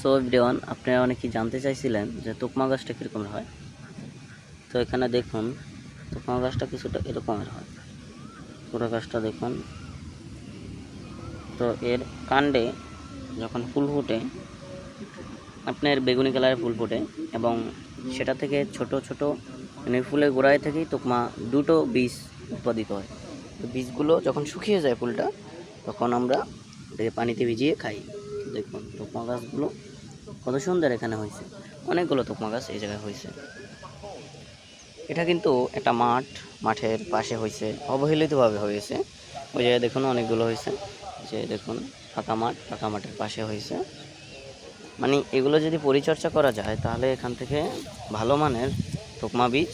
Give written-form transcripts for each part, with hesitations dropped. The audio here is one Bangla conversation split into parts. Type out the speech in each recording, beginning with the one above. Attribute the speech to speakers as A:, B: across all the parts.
A: সো এভরিওয়ান, আপনারা অনেকেই জানতে চাইছিলেন যে তোকমা গাছটা কীরকমের হয়। তো এখানে দেখুন, তোকমা গাছটা কিছুটা এরকমের হয়। পুরো গাছটা দেখুন। তো এর কাণ্ডে যখন ফুল ফোটে, আপনার বেগুনি কালারের ফুল ফোটে এবং সেটা থেকে ছোট ছোট মানে ফুলের গোড়ায় থেকেই তোকমা দুটো বীজ উৎপাদিত হয়। তো বীজগুলো যখন শুকিয়ে যায় ফুলটা, তখন আমরা এটাকে পানিতে ভিজিয়ে খাই। দেখুন তোকমা গাছগুলো কত সুন্দর এখানে হয়েছে। অনেকগুলো তোকমা গাছ এই জায়গায় হয়েছে। এটা কিন্তু একটা মাঠের পাশে হয়েছে, অবহেলিতভাবে হয়েছে। ওই জায়গায় দেখুন অনেকগুলো হয়েছে, যে দেখুন ফাঁকা মাঠের পাশে হয়েছে। মানে এগুলো যদি পরিচর্যা করা যায় তাহলে এখান থেকে ভালো মানের তোকমা বীজ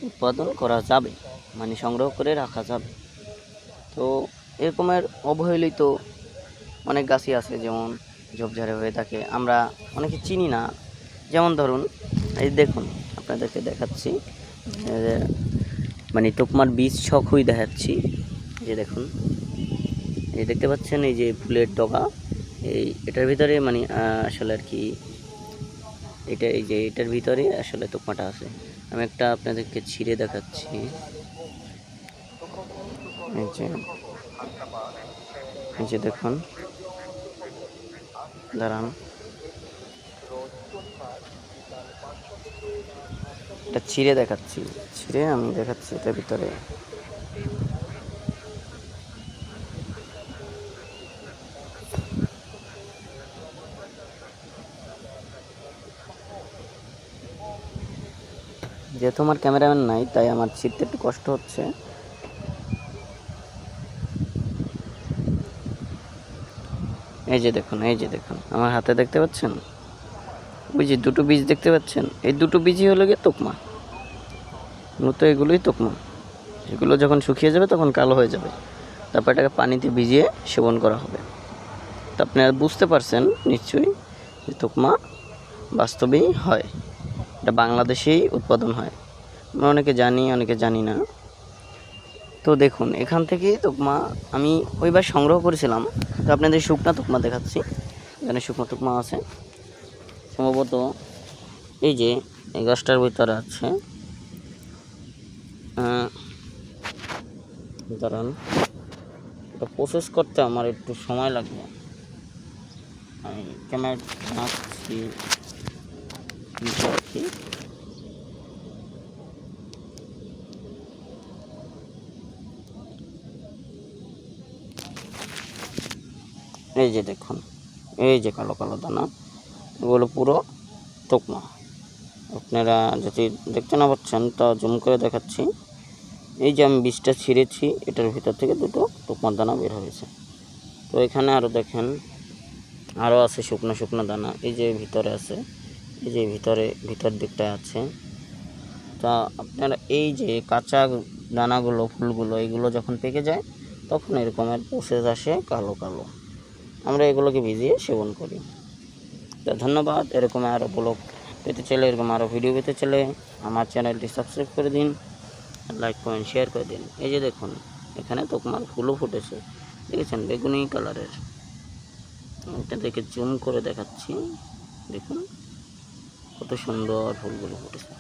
A: উৎপাদন করা যাবে, মানে সংগ্রহ করে রাখা যাবে। তো এরকমের অবহেলিত অনেক গাছই আছে, যেমন ঝোপঝাড়ে হয়ে থাকে, আমরা অনেকে চিনি না। যেমন ধরুন এই দেখুন, আপনাদেরকে দেখাচ্ছি, মানে তোকমার বীজ ছকই দেখাচ্ছি। যে দেখুন, এই দেখতে পাচ্ছেন, এই যে ফুলের ডগা, এটার ভিতরে মানে আসলে আর কি এটার ভিতরে আসলে তোকমাটা আছে। আমি একটা আপনাদেরকে ছিঁড়ে দেখাচ্ছি। এই যে দেখুন, দাঁড়ান, এটা ছিঁড়ে দেখাচ্ছি, আমি দেখাচ্ছি এটার ভিতরে। যেহেতু আমার ক্যামেরাম্যান নাই, তাই আমার ছিঁড়তে একটু কষ্ট হচ্ছে। এই যে দেখুন আমার হাতে দেখতে পাচ্ছেন, ওই যে দুটো বীজ দেখতে পাচ্ছেন, এই দুটো বীজই হলো গিয়ে তোকমা। মূলত এগুলোই তোকমা। এগুলো যখন শুকিয়ে যাবে তখন কালো হয়ে যাবে, তারপর এটাকে পানিতে ভিজিয়ে সেবন করা হবে। তো আপনারা বুঝতে পারছেন নিশ্চয়ই যে তোকমা বাস্তবেই হয়, এটা বাংলাদেশেই উৎপাদন হয়। আমরা অনেকে জানি, অনেকে জানি না। তো দেখুন, এখান থেকেই তোকমা আমি ওইবার সংগ্রহ করেছিলাম। তো আপনাদের শুকনা তোকমা দেখাচ্ছি। এখানে শুকনো তোকমা আছে সম্ভবত, এই যে এই গাছটার ভিতরে আছে। দাঁড়ান, এটা প্রসেস করতে আমার একটু সময় লাগবে। আমি ক্যামেরা রাখছি। এই যে দেখুন, এই যে কালো কালো দানা, এগুলো পুরো তোকমা। আপনারা যদি দেখতে না পাচ্ছেন তা জুম করে দেখাচ্ছি। এই যে আমি বীজটা ছিঁড়েছি, এটার ভিতর থেকে দুটো তোকমার দানা বের হয়েছে। তো এখানে আরও দেখেন, আরও আছে শুকনো শুকনো দানা, এই যে ভিতরে আছে, এই যে ভিতর দিকটায় আছে। তা আপনারা এই যে কাঁচা দানাগুলো, ফুলগুলো, এগুলো যখন পেকে যায় তখন এরকমের প্রসেস আসে কালো কালো। আমরা এগুলোকে ভিজিয়ে সেবন করি। তো ধন্যবাদ। এরকম আরও ব্লগ পেতে চাইলে, এরকম আরও ভিডিও পেতে চাইলে আমার চ্যানেলটি সাবস্ক্রাইব করে দিন, লাইক কমেন্ট শেয়ার করে দিন। এই যে দেখুন, এখানে তোকমার ফুলও ফুটেছে, দেখেছেন, বেগুনি কালারের। এটা দেখে জুম করে দেখাচ্ছি, দেখুন কত সুন্দর ফুলগুলো ফুটেছে।